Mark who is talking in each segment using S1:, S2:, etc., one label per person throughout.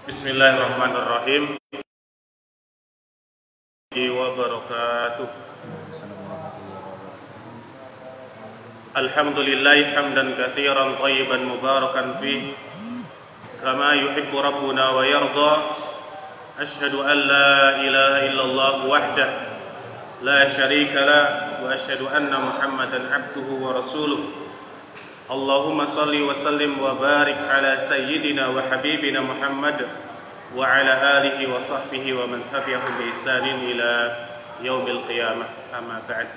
S1: Bismillahirrahmanirrahim. Wabarakatuh. Alhamdulillahi hamdan katsiran thayyiban mubarakan fih kama yuhibbu rabbuna wa yarda. Asyhadu an la ilaha illallah wahdah la syarika lah wa asyhadu anna Muhammadan abduhu wa rasuluh. Allahumma salli wa sallim wa barik ala sayyidina wa habibina Muhammad wa ala alihi wa sahbihi wa man tabi'ahum bi ihsanin ila yaumil qiyamah. Amma ba'd.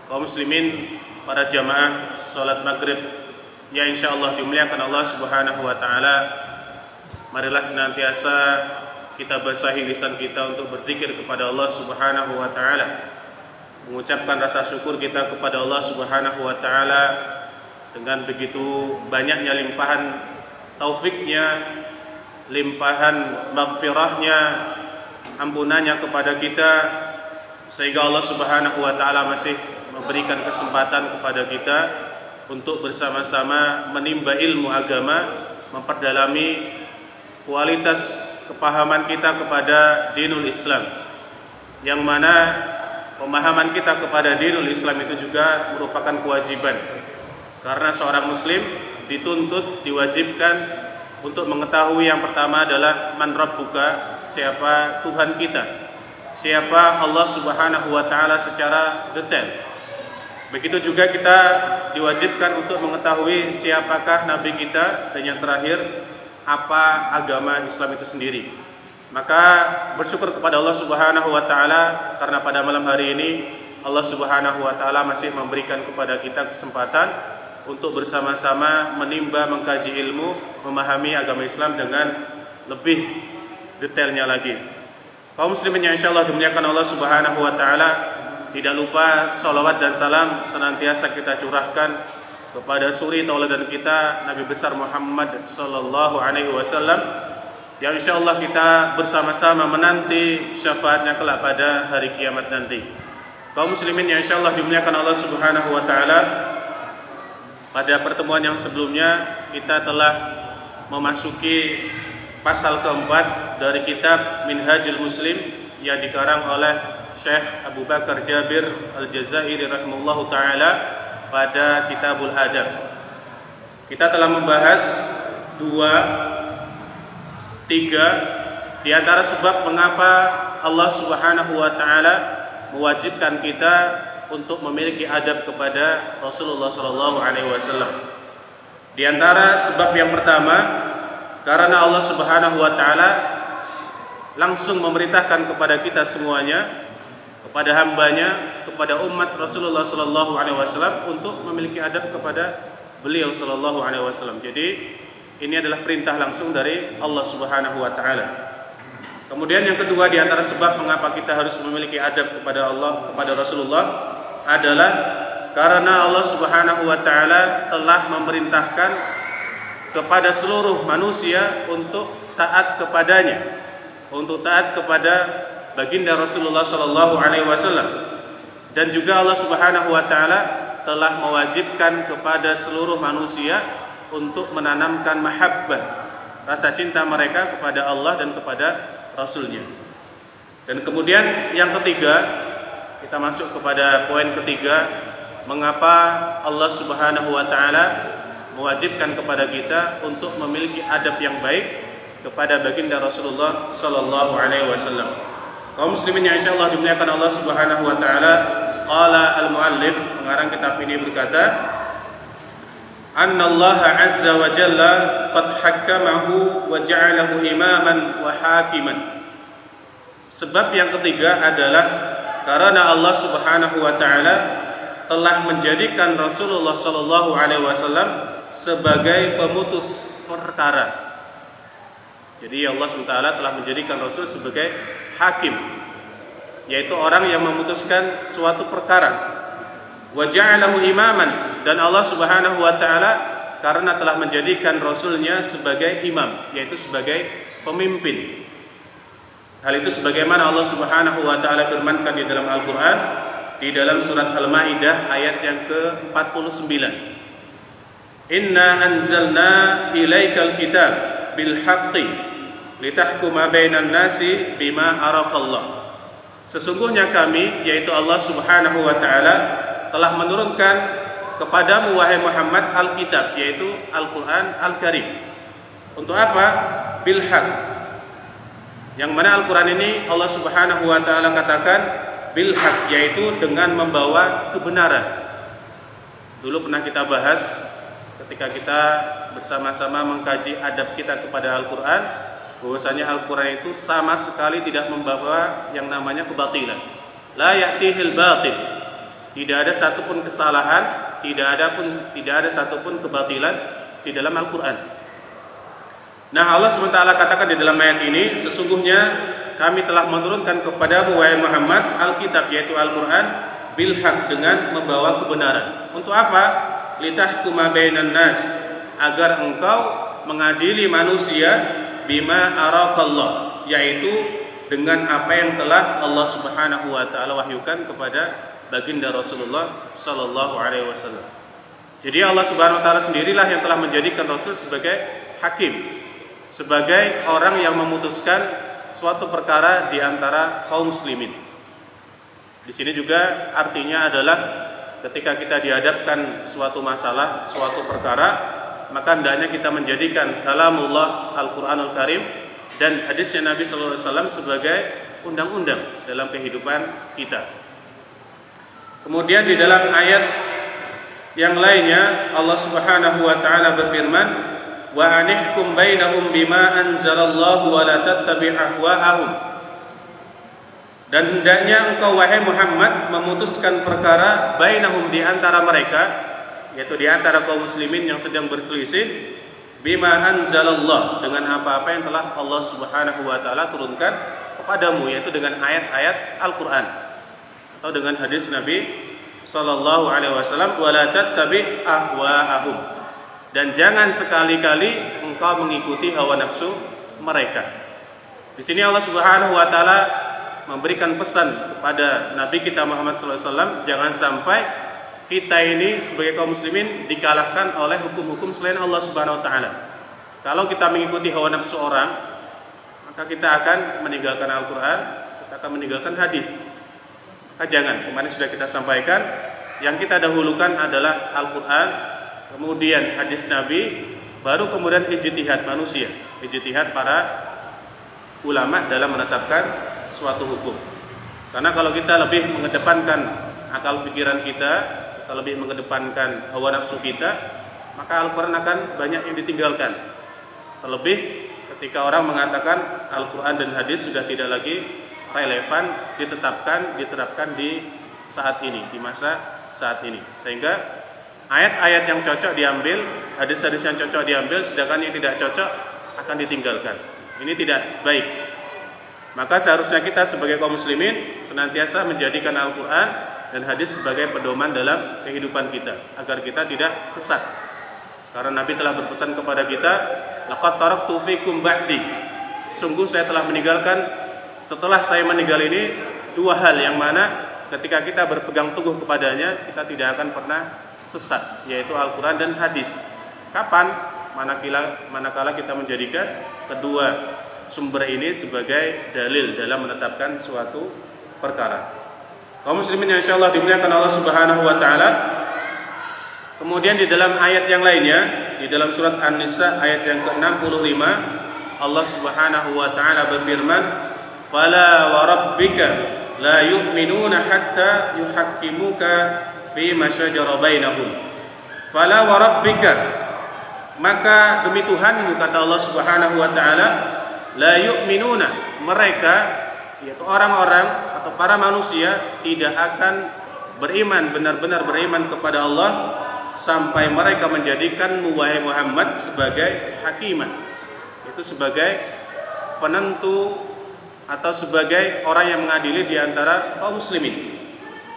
S1: Kaum muslimin, para jamaah salat maghrib yang insyaallah dimuliakan Allah Subhanahu wa taala, marilah senantiasa kita basahi lisan kita untuk berzikir kepada Allah Subhanahu wa taala, mengucapkan rasa syukur kita kepada Allah Subhanahu wa taala dengan begitu banyaknya limpahan taufiknya, limpahan maghfirahnya, ampunannya kepada kita, sehingga Allah Subhanahu wa taala masih memberikan kesempatan kepada kita untuk bersama-sama menimba ilmu agama, memperdalami kualitas kepahaman kita kepada dinul Islam, yang mana pemahaman kita kepada dinul Islam itu juga merupakan kewajiban, karena seorang muslim dituntut, diwajibkan untuk mengetahui yang pertama adalah man rabbuka, siapa Tuhan kita, siapa Allah Subhanahu wa taala secara detail. Begitu juga kita diwajibkan untuk mengetahui siapakah nabi kita, dan yang terakhir apa agama Islam itu sendiri. Maka bersyukur kepada Allah Subhanahu wa taala karena pada malam hari ini Allah Subhanahu wa taala masih memberikan kepada kita kesempatan untuk bersama-sama menimba, mengkaji ilmu, memahami agama Islam dengan lebih detailnya lagi. Kaum muslimin yang insyaallah dimuliakan Allah Subhanahu wa taala, tidak lupa salawat dan salam senantiasa kita curahkan kepada suri tauladan kita Nabi besar Muhammad sallallahu alaihi wasallam, yang insyaallah kita bersama-sama menanti syafaatnya kelak pada hari kiamat nanti. Kaum muslimin yang insyaallah dimuliakan Allah Subhanahu wa taala, pada pertemuan yang sebelumnya kita telah memasuki pasal keempat dari kitab Minhajul Muslim yang dikarang oleh Syekh Abu Bakar Jabir Al-Jazairi rahimahullahu taala pada Kitabul Adab. Kita telah membahas 3 di antara sebab mengapa Allah Subhanahu wa taala mewajibkan kita untuk memiliki adab kepada Rasulullah sallallahu alaihi wasallam. Di antara sebab yang pertama, karena Allah Subhanahu wa taala langsung memerintahkan kepada kita semuanya, kepada hambanya, kepada umat Rasulullah sallallahu alaihi wasallam untuk memiliki adab kepada beliau sallallahu alaihi wasallam. Jadi ini adalah perintah langsung dari Allah Subhanahu wa taala. Kemudian yang kedua di antara sebab mengapa kita harus memiliki adab kepada Allah, kepada Rasulullah, adalah karena Allah Subhanahu wa taala telah memerintahkan kepada seluruh manusia untuk taat kepadanya, untuk taat kepada baginda Rasulullah sallallahu alaihi wasallam. Dan juga Allah Subhanahu wa taala telah mewajibkan kepada seluruh manusia untuk menanamkan mahabbah, rasa cinta mereka kepada Allah dan kepada Rasulnya. Dan kemudian yang ketiga, kita masuk kepada poin ketiga, mengapa Allah Subhanahu wa taala mewajibkan kepada kita untuk memiliki adab yang baik kepada baginda Rasulullah sallallahu alaihi wasallam. Kaum muslimin yang insyaallah dimuliakan Allah Subhanahu wa taala, qala al-muallif, pengarang kitab ini berkata, annallaha azza wa jalla qad hakkamahu wa ja'alahu imaman wa hakiman. Sebab yang ketiga adalah karena Allah Subhanahu wa taala telah menjadikan Rasulullah sallallahu alaihi wasallam sebagai pemutus perkara. Jadi Allah SWT telah menjadikan Rasul sebagai hakim, yaitu orang yang memutuskan suatu perkara. Wa ja'alahu imaman, dan Allah Subhanahu wa taala karena telah menjadikan Rasulnya sebagai imam, yaitu sebagai pemimpin. Hal itu sebagaimana Allah Subhanahu wa taala firmankan di dalam Al-Qur'an, di dalam surat Al-Maidah ayat yang ke-49. Inna anzalna ilaikal kitab bil haqqi litahkuma bainan nasi bima araqallah. Sesungguhnya kami, yaitu Allah Subhanahu wa taala, telah menurunkan kepadamu wahai Muhammad Alkitab, yaitu Al-Qur'an Al-Karim. Untuk apa? Bil haqq. Yang mana Al-Qur'an ini Allah Subhanahu wa taala katakan bil haqq, yaitu dengan membawa kebenaran. Dulu pernah kita bahas ketika kita bersama-sama mengkaji adab kita kepada Al-Qur'an, bahwasanya Al-Qur'an itu sama sekali tidak membawa yang namanya kebatilan. La ya'tihil batil. Tidak ada satupun kesalahan, tidak ada satupun kebatilan di dalam Al-Qur'an. Nah, Allah SWT katakan di dalam ayat ini, sesungguhnya kami telah menurunkan kepadamu wahai Muhammad Alkitab, yaitu Al-Qur'an bil haq, dengan membawa kebenaran. Untuk apa? Litahkuma bainan nas, agar engkau mengadili manusia bima araqallah, yaitu dengan apa yang telah Allah Subhanahu wa taala wahyukan kepada baginda Rasulullah sallallahu alaihi wasallam. Jadi Allah Subhanahu wa taala sendirilah yang telah menjadikan Rasul sebagai hakim, sebagai orang yang memutuskan suatu perkara di antara kaum muslimin. Di sini juga artinya adalah ketika kita dihadapkan suatu masalah, suatu perkara, maka hendaknya kita menjadikan kalamullah Al-Qur'anul Karim dan hadisnya Nabi sallallahu alaihi wasallam sebagai undang-undang dalam kehidupan kita. Kemudian di dalam ayat yang lainnya Allah Subhanahu wa taala berfirman, wa anihkum bainahum bima anzalallahu wa la tattabi' ahwa'ahum. Dan hendaknya engkau wahai Muhammad memutuskan perkara bainahum, di antara mereka, yaitu di antara kaum muslimin yang sedang berselisih, bima anzalallah, dengan apa-apa yang telah Allah Subhanahu wa taala turunkan kepadamu, yaitu dengan ayat-ayat Al-Qur'an atau dengan hadis Nabi sallallahu alaihi wasallam, wala tattabi' ahwa'ahum, dan jangan sekali-kali engkau mengikuti hawa nafsu mereka. Di sini Allah Subhanahu wa taala memberikan pesan kepada Nabi kita Muhammad SAW, jangan sampai kita ini sebagai kaum muslimin dikalahkan oleh hukum-hukum selain Allah Subhanahu wa taala. Kalau kita mengikuti hawa nafsu orang, maka kita akan meninggalkan Al-Qur'an, kita akan meninggalkan hadis. Maka jangan, kemarin sudah kita sampaikan, yang kita dahulukan adalah Al-Qur'an, kemudian hadis Nabi, baru kemudian ijtihad manusia, ijtihad para ulama dalam menetapkan suatu hukum. Karena kalau kita lebih mengedepankan akal pikiran kita lebih mengedepankan hawa nafsu kita, maka Al-Quran akan banyak yang ditinggalkan. Terlebih ketika orang mengatakan Al-Quran dan hadis sudah tidak lagi relevan diterapkan di saat ini, di masa saat ini. Sehingga ayat-ayat yang cocok diambil, hadis-hadis yang cocok diambil, sedangkan yang tidak cocok akan ditinggalkan. Ini tidak baik. Maka seharusnya kita sebagai kaum muslimin senantiasa menjadikan Al-Quran dan hadis sebagai pedoman dalam kehidupan kita, agar kita tidak sesat. Karena Nabi telah berpesan kepada kita, laqad taraktu fikum ba'di, sungguh saya telah meninggalkan setelah saya meninggal ini dua hal yang mana ketika kita berpegang teguh kepadanya kita tidak akan pernah sesat, yaitu Al-Quran dan hadis. Kapan? Manakala kita menjadikan kedua sumber ini sebagai dalil dalam menetapkan suatu perkara. Kaum muslimin yang insyaallah dimuliakan Allah Subhanahu wa taala. Kemudian di dalam ayat yang lainnya, di dalam surat An-Nisa ayat yang ke-65, Allah Subhanahu wa taala berfirman, "Fala wa rabbika la yu'minuna hatta yuhaqqimuka fi ma shajara bainahum." Fala wa rabbika, maka demi Tuhanmu, kata Allah Subhanahu wa taala, la yu'minuna, mereka yaitu orang-orang atau para manusia tidak akan beriman, benar-benar beriman kepada Allah sampai mereka menjadikan wahai Muhammad sebagai hakiman, itu sebagai penentu atau sebagai orang yang mengadili di antara kaum muslimin.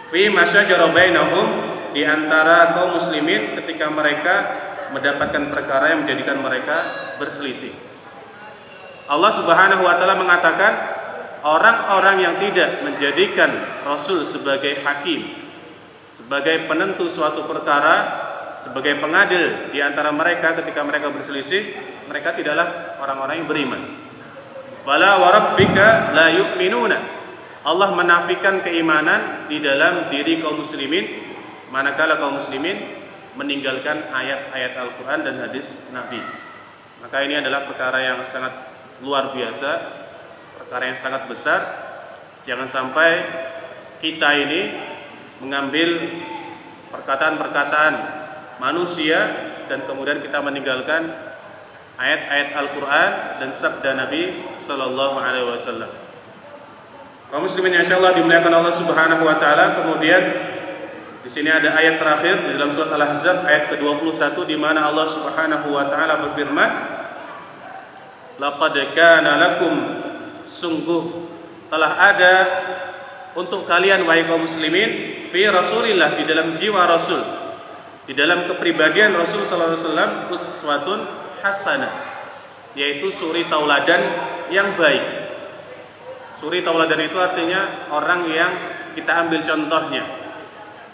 S1: Fi ma syajara bainahum, di antara kaum muslimin ketika mereka mendapatkan perkara yang menjadikan mereka berselisih. Allah Subhanahu wa taala mengatakan orang-orang yang tidak menjadikan Rasul sebagai hakim, sebagai penentu suatu perkara, sebagai pengadil di antara mereka ketika mereka berselisih, mereka tidaklah orang-orang yang beriman. Fala wa rabbika la yu'minuna. Allah menafikan keimanan di dalam diri kaum muslimin manakala kaum muslimin meninggalkan ayat-ayat Al-Quran dan hadis Nabi. Maka ini adalah perkara yang sangat luar biasa, perkara yang sangat besar. Jangan sampai kita ini mengambil perkataan-perkataan manusia dan kemudian kita meninggalkan ayat-ayat Al-Quran dan sabda Nabi Sallallahu Alaihi Wasallam. Kaum muslimin yang insyaallah dimuliakan Allah Subhanahu Wa Taala. Kemudian di sini ada ayat terakhir di dalam surat Al-Ahzab ayat ke-21 di mana Allah Subhanahu Wa Taala berfirman, laqad kana lakum, sungguh telah ada untuk kalian wahai kaum muslimin fi Rasulillah, di dalam jiwa Rasul, di dalam kepribadian Rasul sallallahu alaihi wasallam, uswatun hasanah, yaitu suri tauladan yang baik. Suri tauladan itu artinya orang yang kita ambil contohnya,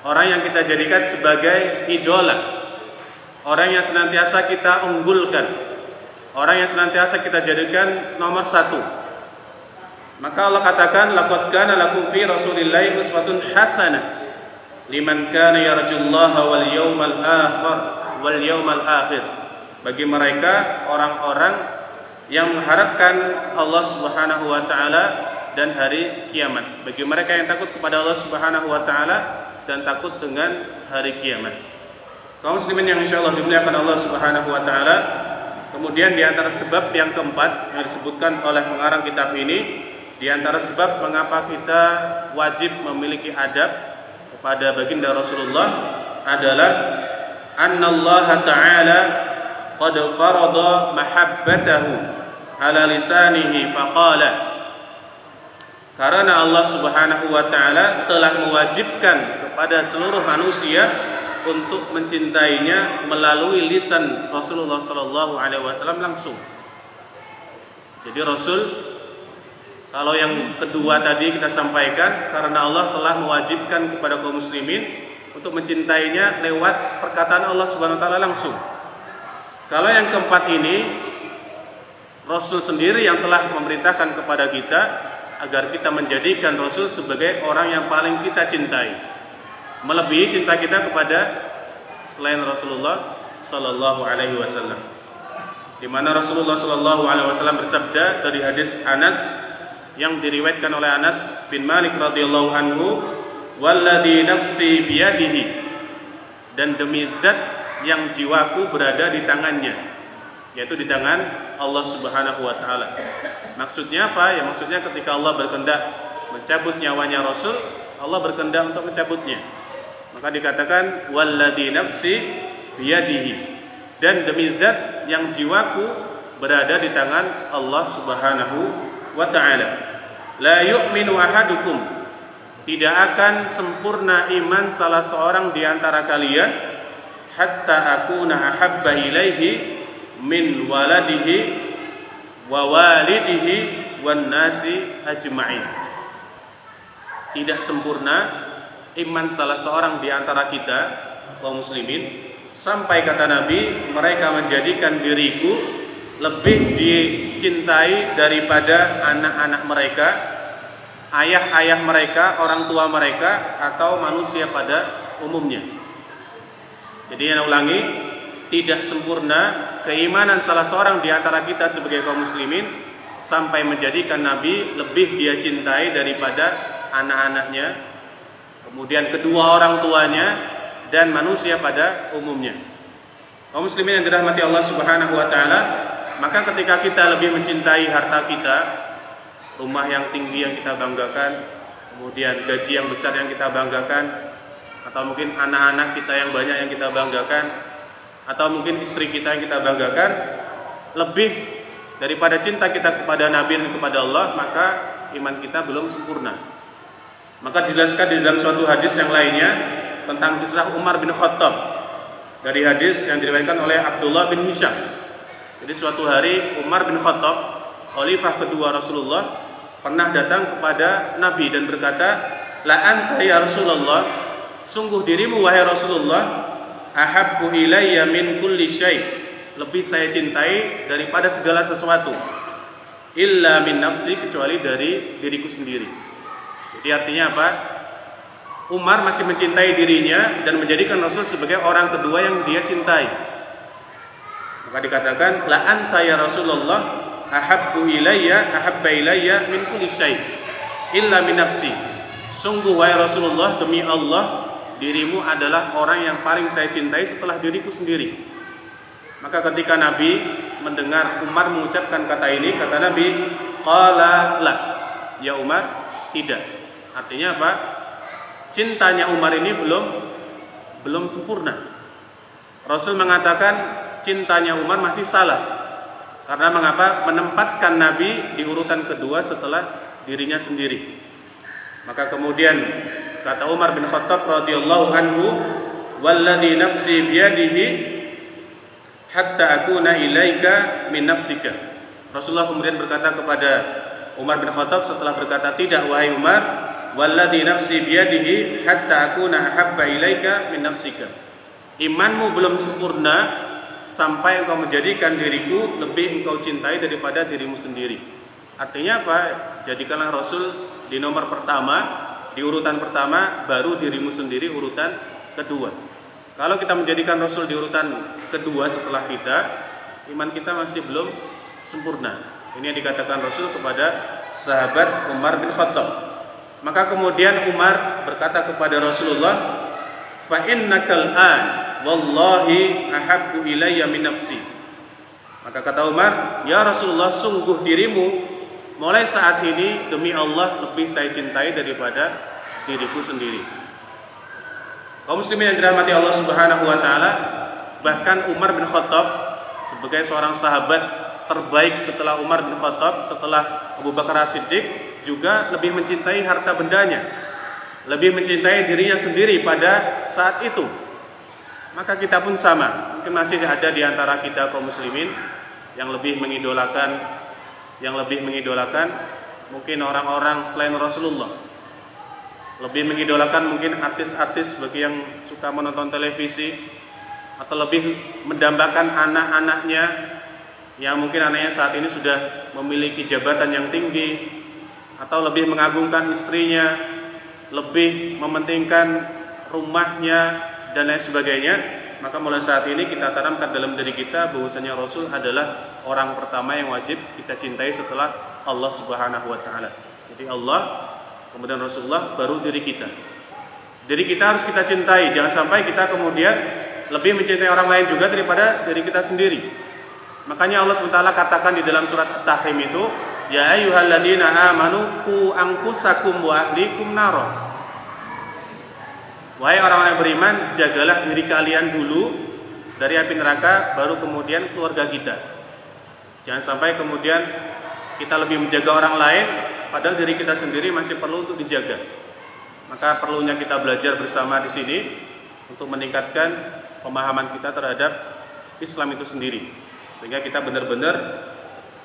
S1: orang yang kita jadikan sebagai idola, orang yang senantiasa kita unggulkan, orang yang senantiasa kita jadikan nomor satu. Maka Allah katakan, laqad kana lakum fi Rasulillahi uswatun hasanah liman kana yarjullaha wal yawmal akhir. Bagi mereka orang-orang yang mengharapkan Allah Subhanahu wa taala dan hari kiamat. Bagi mereka yang takut kepada Allah Subhanahu wa taala dan takut dengan hari kiamat. Kaum muslimin yang insyaallah dimuliakan Allah Subhanahu wa taala. Kemudian di antara sebab yang keempat yang disebutkan oleh pengarang kitab ini, di antara sebab mengapa kita wajib memiliki adab kepada baginda Rasulullah adalah annallaha ta'ala qad farada mahabbatahu ala lisanihi faqala, karena Allah Subhanahu wa taala telah mewajibkan kepada seluruh manusia untuk mencintainya melalui lisan Rasulullah sallallahu alaihi wasallam langsung. Jadi Rasul, kalau yang kedua tadi kita sampaikan, karena Allah telah mewajibkan kepada kaum muslimin untuk mencintainya lewat perkataan Allah Subhanahu wa taala langsung. Kalau yang keempat ini, Rasul sendiri yang telah memerintahkan kepada kita agar kita menjadikan Rasul sebagai orang yang paling kita cintai, melebihi cinta kita kepada selain Rasulullah sallallahu alaihi wasallam. Di mana Rasulullah sallallahu alaihi wasallam bersabda dari hadis Anas yang diriwayatkan oleh Anas bin Malik radhiyallahu anhu, walladzi nafsi biyadihi, dan demi zat yang jiwaku berada di tangannya, yaitu di tangan Allah Subhanahu wa taala. Maksudnya apa? Ya maksudnya ketika Allah berkehendak mencabut nyawanya Rasul, Allah berkehendak untuk mencabutnya. Maka dikatakan walladzi nafsi biyadihi, dan demi zat yang jiwaku berada di tangan Allah Subhanahu wa ta'ala. La yu'minu ahadukum, tidak akan sempurna iman salah seorang di antara kalian hatta akuna ahabba ilaihi min waladihi wa walidihi wan nasi ajma'in. Tidak sempurna iman salah seorang di antara kita kaum muslimin sampai kata Nabi, mereka menjadikan diriku lebih dicintai daripada anak-anak mereka, ayah-ayah mereka, orang tua mereka, atau manusia pada umumnya. Jadi yang ulangi, tidak sempurna keimanan salah seorang di antara kita sebagai kaum muslimin sampai menjadikan Nabi lebih dia cintai daripada anak-anaknya, kemudian kedua orang tuanya, dan manusia pada umumnya. Kaum muslimin yang dirahmati Allah Subhanahu wa taala, maka ketika kita lebih mencintai harta kita, rumah yang tinggi yang kita banggakan, kemudian gaji yang besar yang kita banggakan, atau mungkin anak-anak kita yang banyak yang kita banggakan, atau mungkin istri kita yang kita banggakan, lebih daripada cinta kita kepada Nabi dan kepada Allah, maka iman kita belum sempurna. Maka dijelaskan di dalam suatu hadis yang lainnya tentang kisah Umar bin Khattab, dari hadis yang diriwayatkan oleh Abdullah bin Hisham. Jadi suatu hari Umar bin Khattab, khalifah kedua Rasulullah, pernah datang kepada Nabi dan berkata, la anta ya Rasulullah, sungguh dirimu wahai Rasulullah, ahabbu ilayya min kulli syai', lebih saya cintai daripada segala sesuatu, illa min nafsi, kecuali dari diriku sendiri. Jadi artinya apa? Umar masih mencintai dirinya dan menjadikan Rasul sebagai orang kedua yang dia cintai. Maka dikatakan la anta ya Rasulullah ahabba ilayya min kulli syai' illa min nafsi. Sungguh wahai Rasulullah, demi Allah, dirimu adalah orang yang paling saya cintai setelah diriku sendiri. Maka ketika Nabi mendengar Umar mengucapkan kata ini, kata Nabi, qala la, ya Umar, tidak. Artinya apa? Cintanya Umar ini belum sempurna. Rasul mengatakan cintanya Umar masih salah. Karena mengapa? Menempatkan Nabi di urutan kedua setelah dirinya sendiri. Maka kemudian kata Umar bin Khattab radhiyallahu anhu, walladzi nafsi biyadihi hatta akuna ilaika min nafsika. Rasulullah kemudian berkata kepada Umar bin Khattab setelah berkata, tidak wahai Umar, walladzi nafsi biyadihi hatta akuna ahabba ilaika min nafsika. Imanmu belum sempurna sampai engkau menjadikan diriku lebih engkau cintai daripada dirimu sendiri. Artinya apa? Jadikanlah Rasul di nomor pertama, di urutan pertama, baru dirimu sendiri urutan kedua. Kalau kita menjadikan Rasul di urutan kedua setelah kita, iman kita masih belum sempurna. Ini yang dikatakan Rasul kepada sahabat Umar bin Khattab. Maka kemudian Umar berkata kepada Rasulullah, fa innakal an wallahi ahabbu ilayya min nafsi. Maka kata Umar, ya Rasulullah, sungguh dirimu mulai saat ini demi Allah lebih saya cintai daripada diriku sendiri. Kaum muslimin yang dirahmati Allah Subhanahu wa taala, bahkan Umar bin Khattab sebagai seorang sahabat terbaik setelah Umar bin Khattab, setelah Abu Bakar As-Siddiq, juga lebih mencintai harta bendanya, lebih mencintai dirinya sendiri pada saat itu. Maka kita pun sama. Mungkin masih ada di antara kita kaum muslimin yang lebih mengidolakan mungkin orang-orang selain Rasulullah, lebih mengidolakan mungkin artis-artis bagi yang suka menonton televisi, atau lebih mendambakan anak-anaknya yang mungkin anaknya saat ini sudah memiliki jabatan yang tinggi, atau lebih mengagungkan istrinya, lebih mementingkan rumahnya dan lain sebagainya. Maka mulai saat ini kita tanamkan dalam diri kita bahwasanya Rasul adalah orang pertama yang wajib kita cintai setelah Allah Subhanahu wa taala. Jadi Allah, kemudian Rasulullah, baru diri kita. Diri kita harus kita cintai, jangan sampai kita kemudian lebih mencintai orang lain juga daripada diri kita sendiri. Makanya Allah SWT katakan di dalam surat At-Tahrim itu, ya ayyuhalladzina amanu qu anfusakum wa ahlikum nara. Wahai orang-orang yang beriman, jagalah diri kalian dulu dari api neraka, baru kemudian keluarga kita. Jangan sampai kemudian kita lebih menjaga orang lain, padahal diri kita sendiri masih perlu untuk dijaga. Maka perlunya kita belajar bersama di sini untuk meningkatkan pemahaman kita terhadap Islam itu sendiri, sehingga kita benar-benar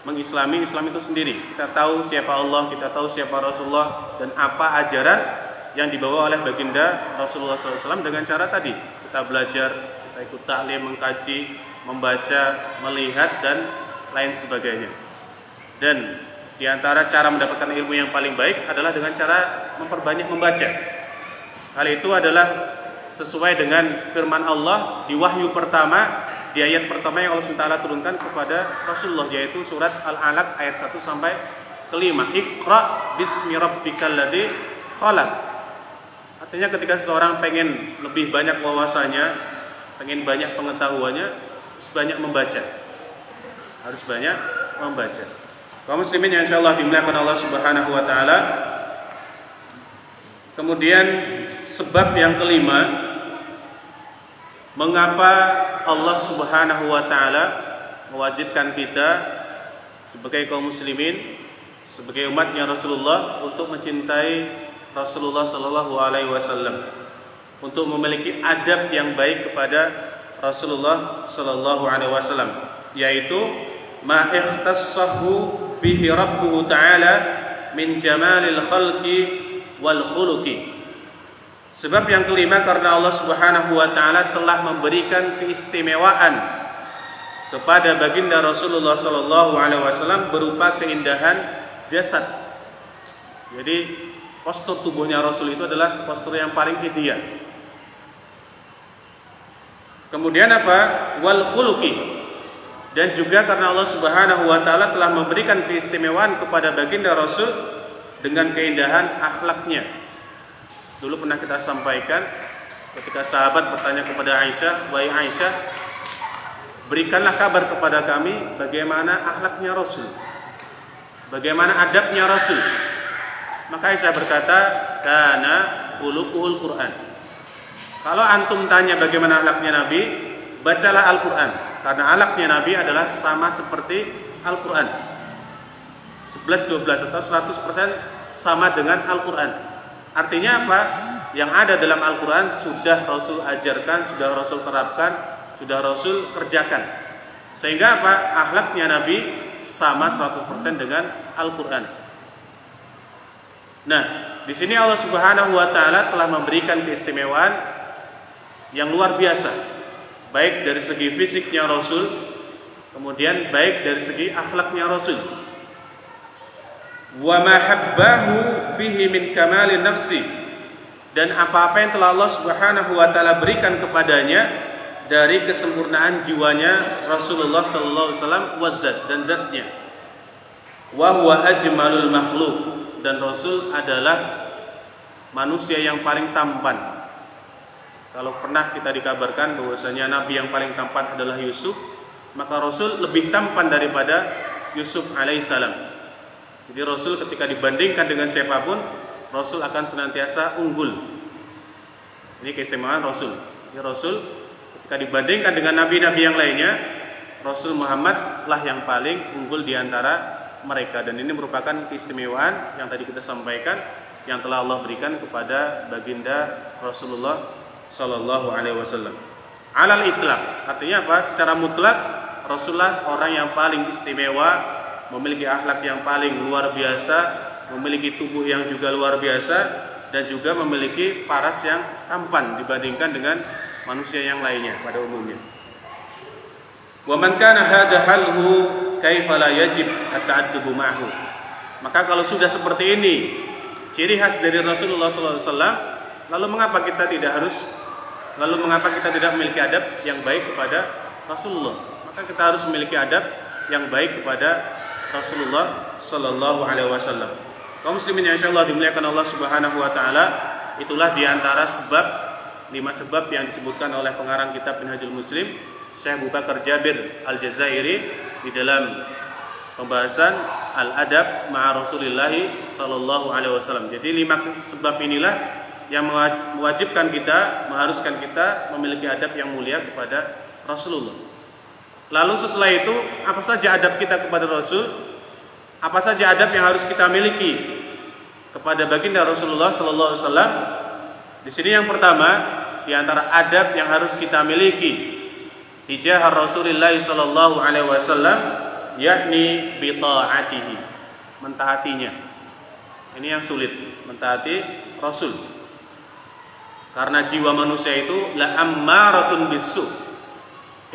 S1: mengislami Islam itu sendiri. Kita tahu siapa Allah, kita tahu siapa Rasulullah, dan apa ajaran yang dibawa oleh baginda Rasulullah SAW dengan cara tadi. Kita belajar, kita ikut taklim, mengkaji, membaca, melihat, dan lain sebagainya. Dan di antara cara mendapatkan ilmu yang paling baik adalah dengan cara memperbanyak membaca. Hal itu adalah sesuai dengan firman Allah di wahyu pertama, di ayat pertama yang Allah SWT turunkan kepada Rasulullah, yaitu surat Al-Alaq ayat 1 sampai ke 5. Iqra bismi rabbikal ladzi khalaq. Artinya ketika seseorang pengen lebih banyak wawasannya, pengen banyak pengetahuannya, harus banyak membaca. Harus banyak membaca. Kaum muslimin yang insyaallah dimuliakan Allah Subhanahu wa taala. Kemudian sebab yang kelima, mengapa Allah Subhanahu wa taala mewajibkan kita sebagai kaum muslimin, sebagai umatnya Rasulullah untuk mencintai Rasulullah Sallallahu Alaihi Wasallam, untuk memiliki adab yang baik kepada Rasulullah Sallallahu Alaihi Wasallam, yaitu ma ikhtassahu bihi Rabbuhu Ta'ala min jamalil khalqi wal khuluqi. Sebab yang kelima, karena Allah Subhanahu wa taala telah memberikan keistimewaan kepada baginda Rasulullah sallallahu alaihi wasallam berupa keindahan jasad. Jadi postur tubuhnya Rasul itu adalah postur yang paling ideal. Kemudian apa? Wal khuluqi. Dan juga karena Allah Subhanahu wa taala telah memberikan keistimewaan kepada baginda Rasul dengan keindahan akhlaknya. Dulu pernah kita sampaikan ketika sahabat bertanya kepada Aisyah, "Wahai Aisyah, berikanlah kabar kepada kami bagaimana akhlaknya Rasul, bagaimana adabnya Rasul." Maka Aisyah berkata, "Kana khuluquhul Qur'an." Kalau antum tanya bagaimana akhlaknya Nabi, bacalah Al-Qur'an, karena akhlaknya Nabi adalah sama seperti Al-Qur'an. 11, 12 atau 100% sama dengan Al-Qur'an. Artinya apa? Yang ada dalam Al-Quran sudah Rasul ajarkan, sudah Rasul terapkan, sudah Rasul kerjakan. Sehingga apa? Akhlaknya Nabi sama 100% dengan Al-Quran. Nah, di sini Allah Subhanahu wa taala telah memberikan keistimewaan yang luar biasa, baik dari segi fisiknya Rasul, kemudian baik dari segi akhlaknya Rasul. Wa ma habbahu bihi min kamalin nafsi, dan apa-apa yang telah Allah Subhanahu wa taala berikan kepadanya dari kesempurnaan jiwanya Rasulullah sallallahu alaihi wasallam dan zatnya. Wa huwa ajmalul makhluk, dan Rasul adalah manusia yang paling tampan. Kalau pernah kita dikabarkan bahwasanya nabi yang paling tampan adalah Yusuf, maka Rasul lebih tampan daripada Yusuf alaihissalam. Jadi Rasul ketika dibandingkan dengan siapapun, Rasul akan senantiasa unggul. Ini keistimewaan Rasul. Jadi Rasul ketika dibandingkan dengan nabi-nabi yang lainnya, Rasul Muhammad lah yang paling unggul di antara mereka. Dan ini merupakan keistimewaan yang tadi kita sampaikan, yang telah Allah berikan kepada baginda Rasulullah Sallallahu Alaihi Wasallam. Alal itlaq, artinya apa? Secara mutlak Rasulullah orang yang paling istimewa, memiliki akhlak yang paling luar biasa, memiliki tubuh yang juga luar biasa, dan juga memiliki paras yang tampan dibandingkan dengan manusia yang lainnya pada umumnya. Wa man kana hadha halhu kaifa la yajib at-ta'addubu ma'hu. Maka kalau sudah seperti ini ciri khas dari Rasulullah SAW, lalu mengapa kita tidak memiliki adab yang baik kepada Rasulullah? Maka kita harus memiliki adab yang baik kepada Rasulullah Sallallahu Alaihi Wasallam. Kaum muslimin yang insyaallah dimuliakan Allah Subhanahu Wa Taala, itulah diantara sebab 5 sebab yang disebutkan oleh pengarang kitab Minhajul Muslim Syekh Abu Bakar Jabir Al-Jazairi di dalam pembahasan Al-Adab ma'a Rasulillah Sallallahu Alaihi Wasallam. Jadi 5 sebab inilah yang mewajibkan kita, mengharuskan kita memiliki adab yang mulia kepada Rasulullah. Lalu setelah itu, apa saja adab kita kepada Rasul? Apa saja adab yang harus kita miliki kepada baginda Rasulullah Sallallahu Alaihi Wasallam? Di sini yang pertama, di antara adab yang harus kita miliki tijah Rasulullah Sallallahu Alaihi Wasallam, yakni bi ta'atihi, mentaatinya. Ini yang sulit, mentaati Rasul. Karena jiwa manusia itu la ammaratun bisu.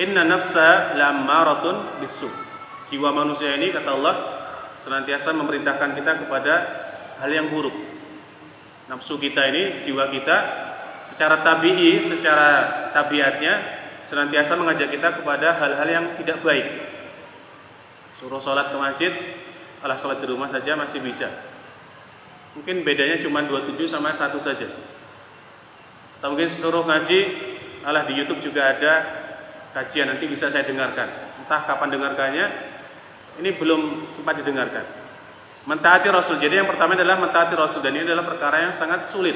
S1: Inna nafsa la'ammaratun bisu. Jiwa manusia ini, kata Allah, senantiasa memerintahkan kita kepada hal yang buruk. Nafsu kita ini, jiwa kita secara tabi'i, secara tabiatnya senantiasa mengajak kita kepada hal-hal yang tidak baik. Suruh sholat ke masjid, alah sholat di rumah saja masih bisa. Mungkin bedanya cuma 27 sama 1 saja. Atau mungkin suruh ngaji, alah di YouTube juga ada kajian, nanti bisa saya dengarkan. Entah kapan dengarkannya, ini belum sempat didengarkan. Mentaati Rasul. Jadi yang pertama adalah mentaati Rasul, dan ini adalah perkara yang sangat sulit,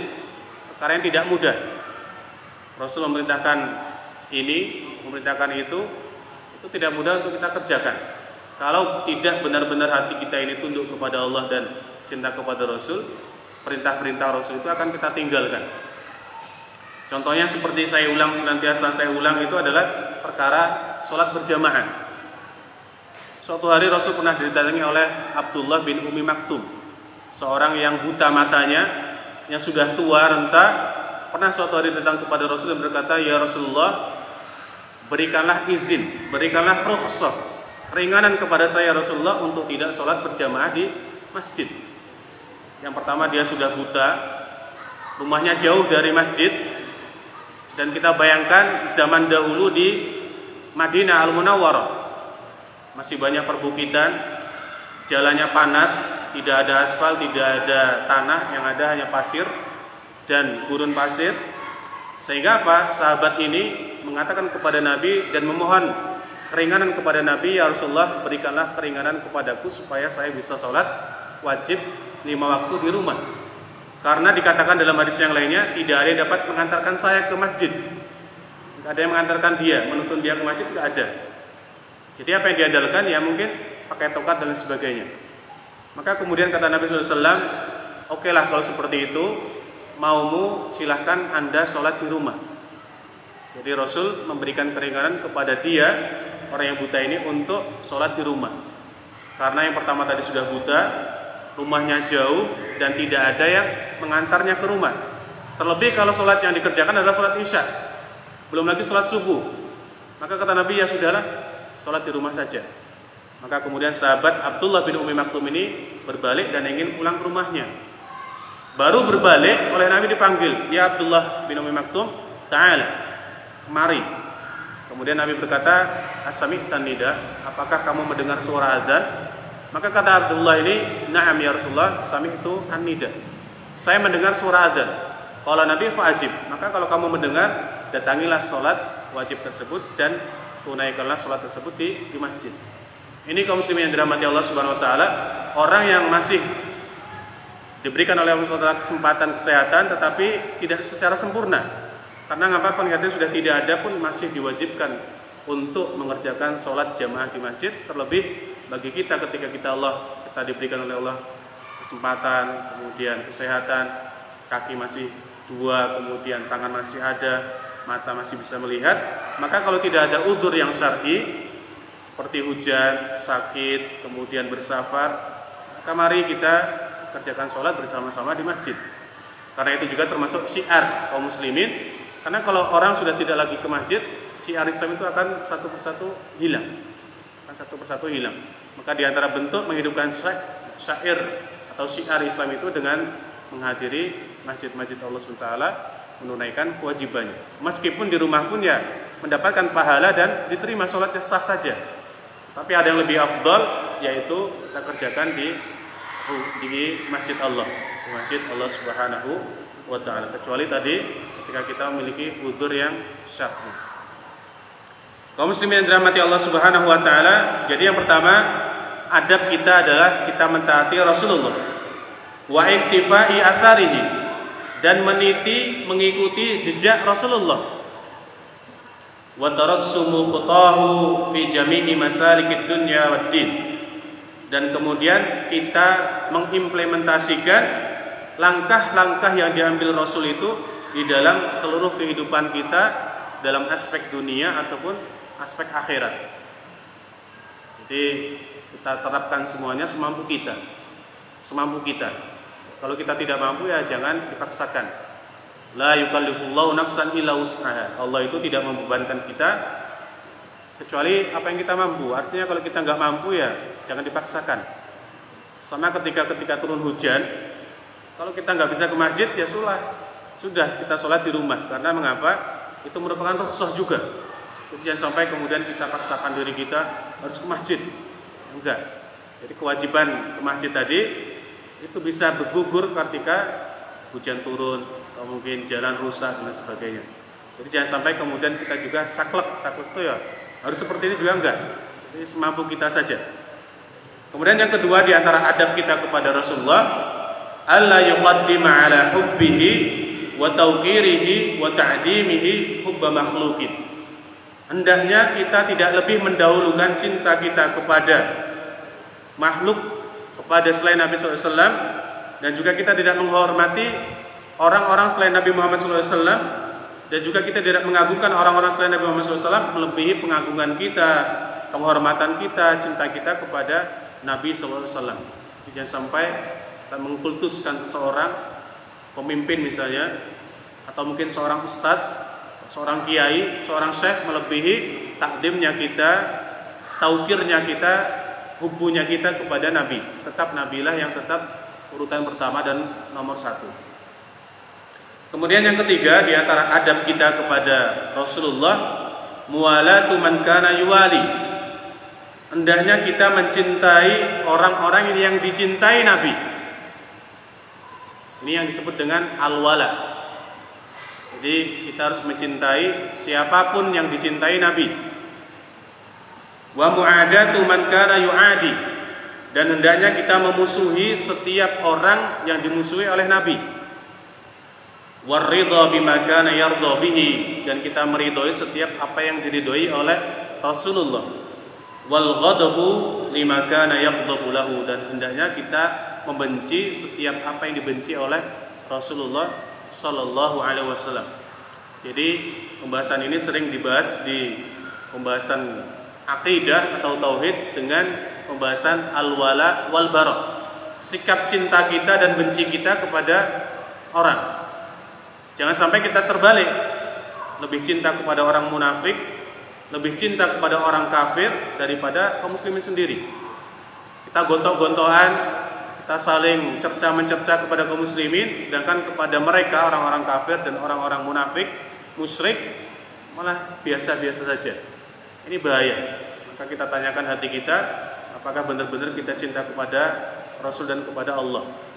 S1: perkara yang tidak mudah. Rasul memerintahkan ini, memerintahkan itu tidak mudah untuk kita kerjakan. Kalau tidak benar-benar hati kita ini tunduk kepada Allah dan cinta kepada Rasul, perintah-perintah Rasul itu akan kita tinggalkan. Contohnya seperti senantiasa saya ulang itu adalah perkara sholat berjamaah. Suatu hari Rasul pernah didatangi oleh Abdullah bin Umi Maktum, seorang yang buta matanya, yang sudah tua renta, pernah suatu hari datang kepada Rasul dan berkata, "Ya Rasulullah, berikanlah izin, berikanlah rukhsah, keringanan kepada saya Rasulullah untuk tidak sholat berjamaah di masjid." Yang pertama, dia sudah buta, rumahnya jauh dari masjid, dan kita bayangkan zaman dahulu di Madinah Al-Munawwarah masih banyak perbukitan, jalannya panas, tidak ada aspal, tidak ada tanah, yang ada hanya pasir dan gurun pasir. Sehingga apa? Sahabat ini mengatakan kepada Nabi dan memohon keringanan kepada Nabi, "Ya Rasulullah, berikanlah keringanan kepadaku supaya saya bisa sholat wajib 5 waktu di rumah." Karena dikatakan dalam hadis yang lainnya, tidak ada yang dapat mengantarkan saya ke masjid, tidak ada yang mengantarkan dia, menuntun dia ke masjid, tidak ada. Jadi apa yang diandalkan? Ya mungkin pakai tokat dan lain sebagainya. Maka kemudian kata Nabi SAW, "Oke lah kalau seperti itu, maumu silahkan Anda sholat di rumah." Jadi Rasul memberikan keringanan kepada dia, orang yang buta ini, untuk sholat di rumah. Karena yang pertama tadi sudah buta, rumahnya jauh, dan tidak ada yang mengantarnya ke rumah. Terlebih kalau sholat yang dikerjakan adalah sholat isya, belum lagi sholat subuh. Maka kata Nabi, "Ya sudahlah, sholat di rumah saja." Maka kemudian sahabat Abdullah bin Ummi Maktum ini berbalik dan ingin pulang ke rumahnya. Baru berbalik, oleh Nabi dipanggil, "Ya Abdullah bin Ummi Maktum, ta'ala, kemari." Kemudian Nabi berkata, "As-sami'tan nida, apakah kamu mendengar suara azan?" Maka kata Abdullah ini, "Na'am ya Rasulullah, sami'tu an-nida." Saya mendengar suara azan. Kalau Nabi, "Fa'ajib." Maka kalau kamu mendengar, datangilah sholat wajib tersebut dan tunaikanlah sholat tersebut di masjid. Ini kaum muslimin yang dirahmati Allah Subhanahu wa taala, orang yang masih diberikan oleh Allah SWT kesempatan kesehatan tetapi tidak secara sempurna. Karena ngapa? Pengingatnya sudah tidak ada pun masih diwajibkan untuk mengerjakan sholat jamaah di masjid. Terlebih bagi kita ketika kita diberikan oleh Allah kesempatan, kemudian kesehatan, kaki masih 2, kemudian tangan masih ada, mata masih bisa melihat. Maka kalau tidak ada udzur yang syar'i seperti hujan, sakit, kemudian bersafar, maka mari kita kerjakan sholat bersama-sama di masjid. Karena itu juga termasuk syiar kaum muslimin. Karena kalau orang sudah tidak lagi ke masjid, syiar Islam itu akan satu persatu hilang. Maka di antara bentuk menghidupkan syair atau syiar Islam itu dengan menghadiri masjid-masjid Allah SWT, menunaikan kewajibannya. Meskipun di rumah pun ya mendapatkan pahala dan diterima sholatnya sah saja. Tapi ada yang lebih afdal, yaitu kita kerjakan di masjid Allah, di masjid Allah Subhanahu wa taala. Kecuali tadi ketika kita memiliki udzur yang syar'i. Kaum muslimin yang dirahmati Allah Subhanahu wa taala, jadi yang pertama, adab kita adalah kita mentaati Rasulullah, wa iktifai atharihi, dan mengikuti jejak Rasulullah, wa tarassumu khutahu fi jami'i masalikid dunya waddin, dan kemudian kita mengimplementasikan langkah-langkah yang diambil Rasul itu di dalam seluruh kehidupan kita, dalam aspek dunia ataupun aspek akhirat. Jadi kita terapkan semuanya semampu kita. Kalau kita tidak mampu ya jangan dipaksakan. La yukallifullahu nafsan illa wus'aha. Allah itu tidak membebankan kita kecuali apa yang kita mampu. Artinya kalau kita nggak mampu ya jangan dipaksakan. Sama ketika turun hujan, kalau kita nggak bisa ke masjid ya sudah kita sholat di rumah. Karena mengapa? Itu merupakan rukhsah juga. Jangan sampai kemudian kita paksakan diri kita harus ke masjid. Enggak. Jadi kewajiban ke masjid tadi itu bisa bergugur ketika hujan turun atau mungkin jalan rusak dan sebagainya. Jadi jangan sampai kemudian kita juga saklek itu ya harus seperti ini juga enggak. Jadi semampu kita saja. Kemudian yang kedua di antara adab kita kepada Rasulullah, alla yuqaddima ala hubbihi wa tawqirihi wa ta'dimihi hubba makhluqin. Hendaknya kita tidak lebih mendahulukan cinta kita kepada makhluk, kepada selain Nabi SAW, dan juga kita tidak menghormati orang-orang selain Nabi Muhammad SAW, dan juga kita tidak mengagungkan orang-orang selain Nabi Muhammad SAW melebihi pengagungan kita, penghormatan kita, cinta kita kepada Nabi SAW. Jangan sampai kita mengkultuskan seseorang pemimpin misalnya, atau mungkin seorang ustadz, seorang kiai, seorang syekh melebihi takdimnya kita, taukirnya kita, hubbunya kita kepada Nabi. Tetap Nabilah yang tetap urutan pertama dan nomor satu. Kemudian yang ketiga, di antara adab kita kepada Rasulullah, muwalatu man kana yuwali. Hendaknya kita mencintai orang-orang yang dicintai Nabi. Ini yang disebut dengan al-wala. Jadi kita harus mencintai siapapun yang dicintai Nabi. Wa mu'adatu man kana yu'adi. Dan hendaknya kita memusuhi setiap orang yang dimusuhi oleh Nabi. Waridha bima kana yardha bihi. Dan kita meridhoi setiap apa yang diridhoi oleh Rasulullah. Wal ghadabu lima kana yaghdabu lahu. Dan hendaknya kita membenci setiap apa yang dibenci oleh Rasulullah Sallallahu Alaihi Wasallam. Jadi pembahasan ini sering dibahas di pembahasan akidah atau tauhid dengan pembahasan al-wala wal bara. Sikap cinta kita dan benci kita kepada orang. Jangan sampai kita terbalik. Lebih cinta kepada orang munafik, lebih cinta kepada orang kafir daripada kaum muslimin sendiri. Kita gontok-gontokan, kita saling cerca-mencerca kepada kaum muslimin, sedangkan kepada mereka orang-orang kafir dan orang-orang munafik, musyrik malah biasa-biasa saja. Ini bahaya. Maka kita tanyakan hati kita, apakah benar-benar kita cinta kepada Rasul dan kepada Allah.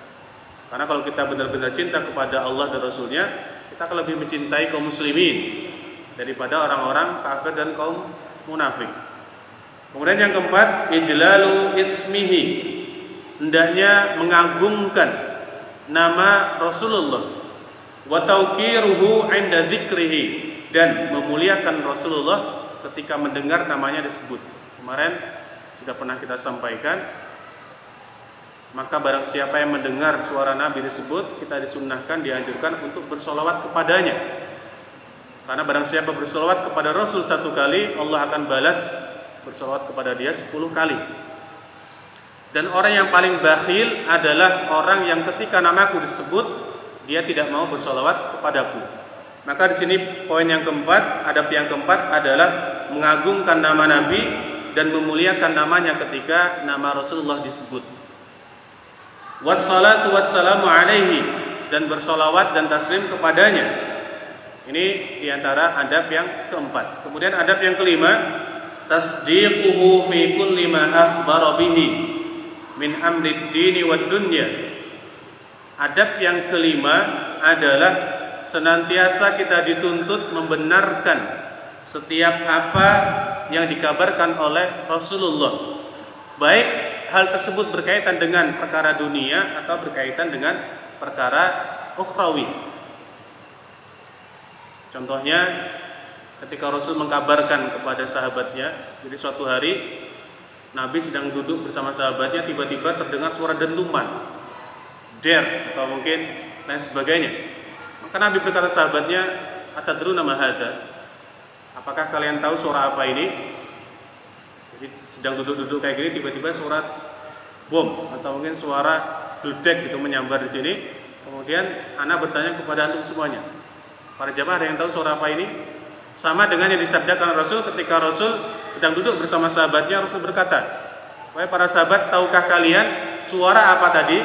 S1: Karena kalau kita benar-benar cinta kepada Allah dan Rasulnya, kita akan lebih mencintai kaum muslimin daripada orang-orang kafir dan kaum munafik. Kemudian yang keempat, ijlalu ismihi. Hendaknya mengagungkan nama Rasulullah, wa tauqiruhu 'inda dzikrihi, dan memuliakan Rasulullah ketika mendengar namanya disebut. Kemarin sudah pernah kita sampaikan, maka barang siapa yang mendengar suara Nabi disebut, kita disunnahkan, dianjurkan untuk bersolawat kepadanya. Karena barang siapa bersolawat kepada Rasul 1 kali, Allah akan balas bersolawat kepada dia 10 kali. Dan orang yang paling bakhil adalah orang yang ketika namaku disebut, dia tidak mau bersolawat kepadaku. Maka di sini poin yang keempat, adab yang keempat adalah mengagungkan nama Nabi dan memuliakan namanya ketika nama Rasulullah disebut. Wassalatu wassalamu alaihi, dan bersolawat dan taslim kepadanya. Ini diantara adab yang keempat. Kemudian adab yang kelima, tasdiquhu fi kulli ma akhbara bihi min amrid dini wad dunya. Adab yang kelima adalah senantiasa kita dituntut membenarkan setiap apa yang dikabarkan oleh Rasulullah, baik hal tersebut berkaitan dengan perkara dunia atau berkaitan dengan perkara ukhrawi. Contohnya ketika Rasul mengkabarkan kepada sahabatnya, jadi suatu hari Nabi sedang duduk bersama sahabatnya, tiba-tiba terdengar suara dentuman, der atau mungkin lain sebagainya. Maka Nabi berkata sahabatnya, atadruna ma hadza? Apakah kalian tahu suara apa ini? Jadi sedang duduk-duduk kayak gini, tiba-tiba suara bom atau mungkin suara gledek gitu menyambar di sini. Kemudian ana bertanya kepada antum semuanya, para jamaah, ada yang tahu suara apa ini? Sama dengan yang disabdakan Rasul ketika Rasul sedang duduk bersama sahabatnya. Rasul berkata, wahai para sahabat, tahukah kalian suara apa tadi?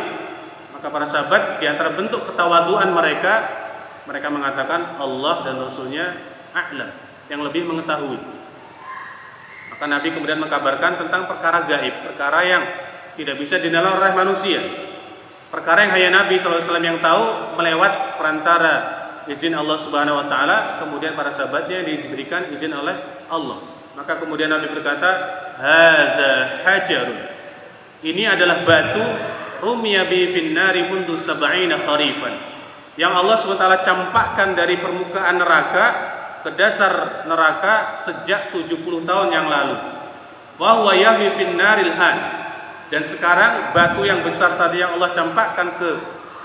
S1: Maka para sahabat di antara bentuk ketawaduan mereka mengatakan Allah dan Rasulnya a'lam, yang lebih mengetahui. Maka Nabi kemudian mengkabarkan tentang perkara gaib, perkara yang tidak bisa dinalar oleh manusia, perkara yang hanya Nabi SAW yang tahu melewat perantara izin Allah Subhanahu Wa Taala. Kemudian para sahabatnya diberikan izin oleh Allah. Maka kemudian Nabi berkata, hadza hajarun, ini adalah batu, rumiya bi finnari mundu sab'ina kharifan, yang Allah SWT campakkan dari permukaan neraka ke dasar neraka sejak 70 tahun yang lalu. Wa huwa yahwi finnaril an, dan sekarang batu yang besar tadi yang Allah campakkan ke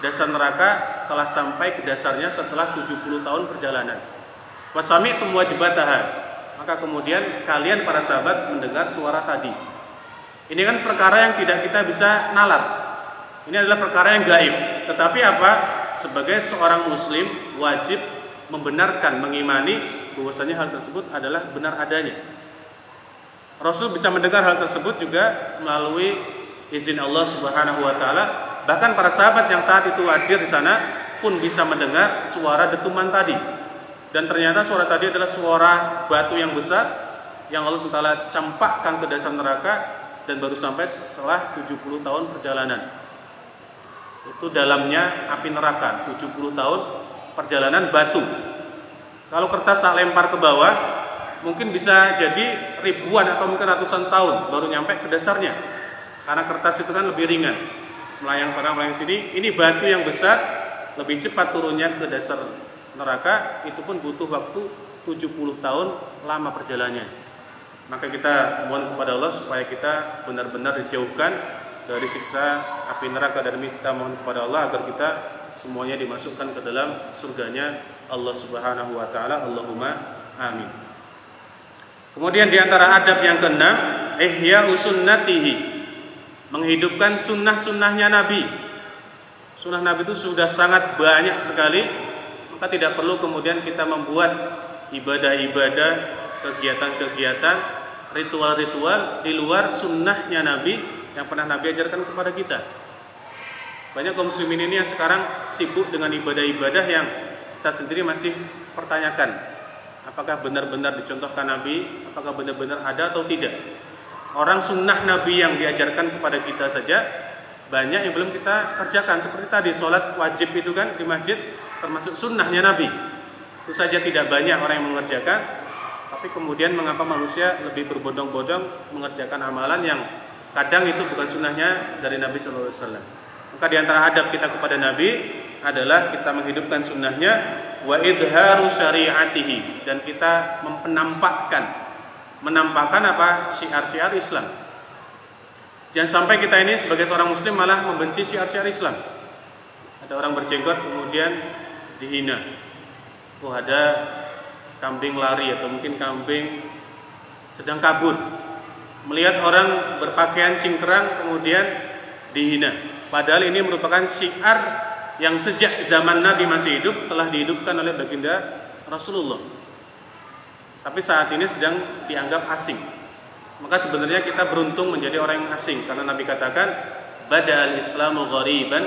S1: dasar neraka telah sampai ke dasarnya setelah 70 tahun perjalanan. Wa sami'tum wajibataha, maka kemudian kalian para sahabat mendengar suara tadi. Ini kan perkara yang tidak kita bisa nalar. Ini adalah perkara yang gaib. Tetapi apa? sebagai seorang muslim wajib membenarkan, mengimani bahwasanya hal tersebut adalah benar adanya. Rasul bisa mendengar hal tersebut juga melalui izin Allah Subhanahu wa taala. Bahkan para sahabat yang saat itu hadir di sana pun bisa mendengar suara dentuman tadi. Dan ternyata suara tadi adalah suara batu yang besar yang Allah SWT campakkan ke dasar neraka, dan baru sampai setelah 70 tahun perjalanan. Itu dalamnya api neraka, 70 tahun perjalanan batu. Kalau kertas tak lempar ke bawah, mungkin bisa jadi ribuan atau mungkin ratusan tahun baru nyampe ke dasarnya. Karena kertas itu kan lebih ringan, melayang sana melayang sini. Ini batu yang besar, lebih cepat turunnya ke dasar neraka, itu pun butuh waktu 70 tahun lama perjalanannya. Maka kita mohon kepada Allah supaya kita benar-benar dijauhkan dari siksa api neraka, dan kita mohon kepada Allah agar kita semuanya dimasukkan ke dalam surganya Allah Subhanahu wa taala. Allahumma amin. Kemudian di antara adab yang keenam, ihya'u sunnatihi, menghidupkan sunnah-sunnahnya Nabi. Sunnah Nabi itu sudah sangat banyak sekali. Maka tidak perlu kemudian kita membuat ibadah-ibadah, kegiatan-kegiatan, ritual-ritual di luar sunnahnya Nabi yang pernah Nabi ajarkan kepada kita. Banyak kaum muslimin ini yang sekarang sibuk dengan ibadah-ibadah yang kita sendiri masih pertanyakan, apakah benar-benar dicontohkan Nabi, apakah benar-benar ada atau tidak. Orang sunnah Nabi yang diajarkan kepada kita saja banyak yang belum kita kerjakan. Seperti tadi sholat wajib itu kan di masjid termasuk sunnahnya Nabi. Itu saja tidak banyak orang yang mengerjakan. Tapi kemudian mengapa manusia lebih berbondong-bondong mengerjakan amalan yang kadang itu bukan sunnahnya dari Nabi SAW. Maka di antara adab kita kepada Nabi adalah kita menghidupkan sunnahnya, wa idharu syari'atihi, dan kita menampakkan apa? Syiar-syiar Islam. Jangan sampai kita ini sebagai seorang muslim malah membenci syiar-syiar Islam. Ada orang berjenggot kemudian dihina. Oh, ada kambing lari atau mungkin kambing sedang kabur. Melihat orang berpakaian cingkrang kemudian dihina. Padahal ini merupakan syiar yang sejak zaman Nabi masih hidup telah dihidupkan oleh baginda Rasulullah. Tapi saat ini sedang dianggap asing. Maka sebenarnya kita beruntung menjadi orang yang asing, karena Nabi katakan bada'al islamu ghariban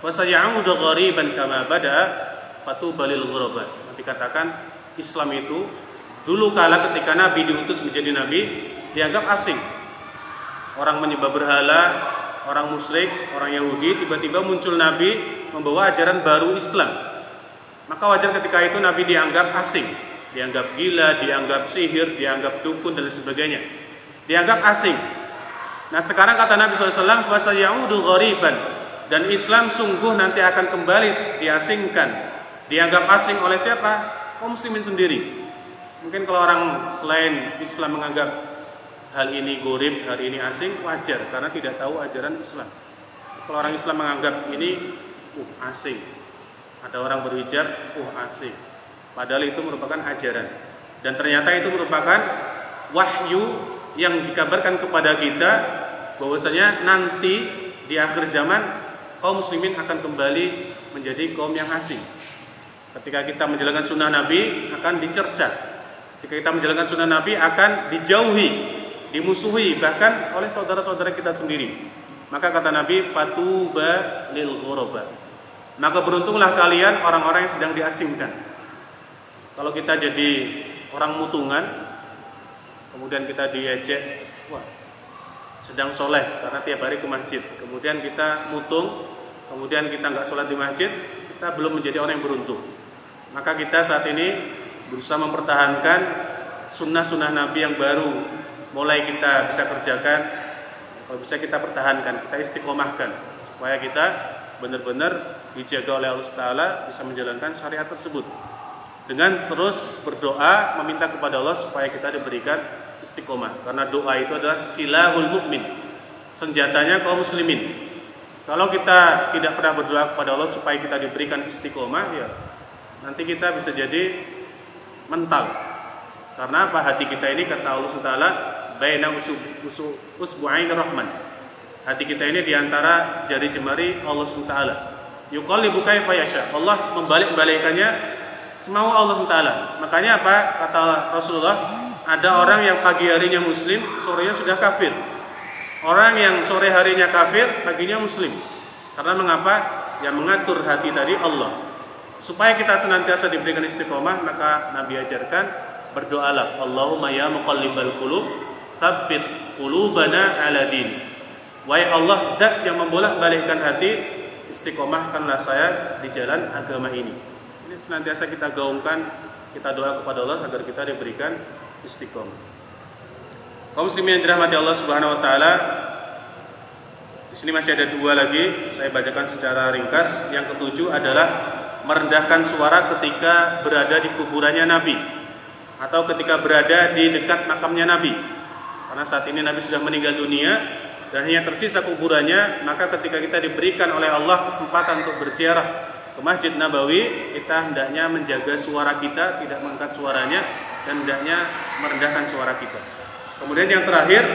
S1: wa sayaudu ghariban kama bada'a fatuba lil ghuraba. Nabi katakan Islam itu dulu kala ketika Nabi diutus menjadi Nabi dianggap asing. Orang menyembah berhala, orang musyrik, orang Yahudi, tiba-tiba muncul Nabi membawa ajaran baru Islam. Maka wajar ketika itu Nabi dianggap asing, dianggap gila, dianggap sihir, dianggap dukun dan sebagainya. Dianggap asing. Nah sekarang kata Nabi SAW, fasayaudu ghariban, dan Islam sungguh nanti akan kembali diasingkan. Dianggap asing oleh siapa? Kaum muslimin sendiri. Mungkin kalau orang selain Islam menganggap hal ini gharib, hal ini asing, wajar karena tidak tahu ajaran Islam. Kalau orang Islam menganggap ini asing, ada orang berhijab, asing, padahal itu merupakan ajaran. Dan ternyata itu merupakan wahyu yang dikabarkan kepada kita bahwasanya nanti di akhir zaman kaum muslimin akan kembali menjadi kaum yang asing. Ketika kita menjalankan sunnah Nabi akan dicerca. Ketika kita menjalankan sunnah Nabi akan dijauhi, dimusuhi bahkan oleh saudara-saudara kita sendiri. Maka kata Nabi, fatuba lil ghuraba. Maka beruntunglah kalian orang-orang yang sedang diasingkan. Kalau kita jadi orang mutungan, kemudian kita diejek, wah sedang soleh karena tiap hari ke masjid. Kemudian kita mutung, kemudian kita nggak sholat di masjid, kita belum menjadi orang yang beruntung. Maka kita saat ini berusaha mempertahankan sunnah-sunnah Nabi yang baru mulai kita bisa kerjakan. Kalau bisa kita pertahankan, kita istiqomahkan supaya kita benar-benar dijaga oleh Allah Taala bisa menjalankan syariat tersebut. Dengan terus berdoa meminta kepada Allah supaya kita diberikan istiqomah. Karena doa itu adalah silahul mukmin, senjatanya kaum muslimin. Kalau kita tidak pernah berdoa kepada Allah supaya kita diberikan istiqomah, ya nanti kita bisa jadi mental. Karena apa? Hati kita ini kata Allah Taala baina usbu'ain rahman. Hati kita ini diantara jari jemari Allah SWT. Yuqallibu kaifa yasha. Allah membalik-balikkannya semau Allah Taala. Makanya apa? Kata Rasulullah, ada orang yang pagi harinya muslim, sorenya sudah kafir. Orang yang sore harinya kafir, paginya muslim. Karena mengapa? Yang mengatur hati tadi Allah. Supaya kita senantiasa diberikan istiqomah, maka Nabi ajarkan berdoalah, Allahumma ya muqallibal qulub, tsabbit qulubana ala din. Wahai Allah, Zat yang membolak-balikkan hati, istiqomahkanlah saya di jalan agama ini. Ini senantiasa kita gaungkan, kita doa kepada Allah agar kita diberikan istiqomah. Kaum muslimin yang dirahmati Allah Subhanahu wa taala, di sini masih ada dua lagi, saya bacakan secara ringkas. Yang ketujuh adalah merendahkan suara ketika berada di kuburannya Nabi atau ketika berada di dekat makamnya Nabi. Karena saat ini Nabi sudah meninggal dunia dan hanya tersisa kuburannya, maka ketika kita diberikan oleh Allah kesempatan untuk berziarah ke Masjid Nabawi, kita hendaknya menjaga suara kita, tidak mengangkat suaranya, dan hendaknya merendahkan suara kita. Kemudian yang terakhir,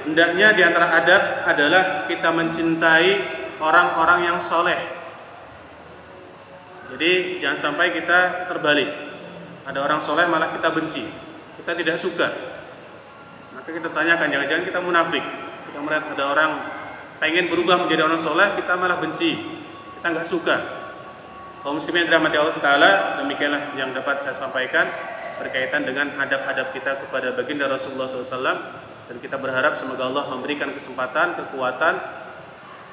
S1: hendaknya di antara adab adalah kita mencintai orang-orang yang soleh. Jadi jangan sampai kita terbalik. Ada orang soleh malah kita benci, kita tidak suka. Maka kita tanyakan, jangan-jangan kita munafik. Kita melihat ada orang pengen berubah menjadi orang soleh, kita malah benci, kita nggak suka. Kaum muslimin yang dirahmati Allah Taala, demikianlah yang dapat saya sampaikan berkaitan dengan adab-adab kita kepada baginda Rasulullah SAW, dan kita berharap semoga Allah memberikan kesempatan,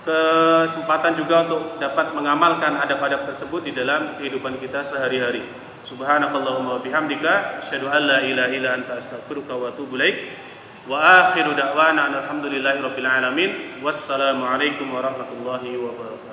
S1: kesempatan juga untuk dapat mengamalkan adab-adab tersebut di dalam kehidupan kita sehari-hari. Subhanakallahumma wa bihamdika, asyhadu an la ilaha illa anta, astaghfiruka wa atubu ilaik. Wa akhiru da'wana alhamdulillahi rabbil alamin. Wassalamu alaikum warahmatullahi wabarakatuh.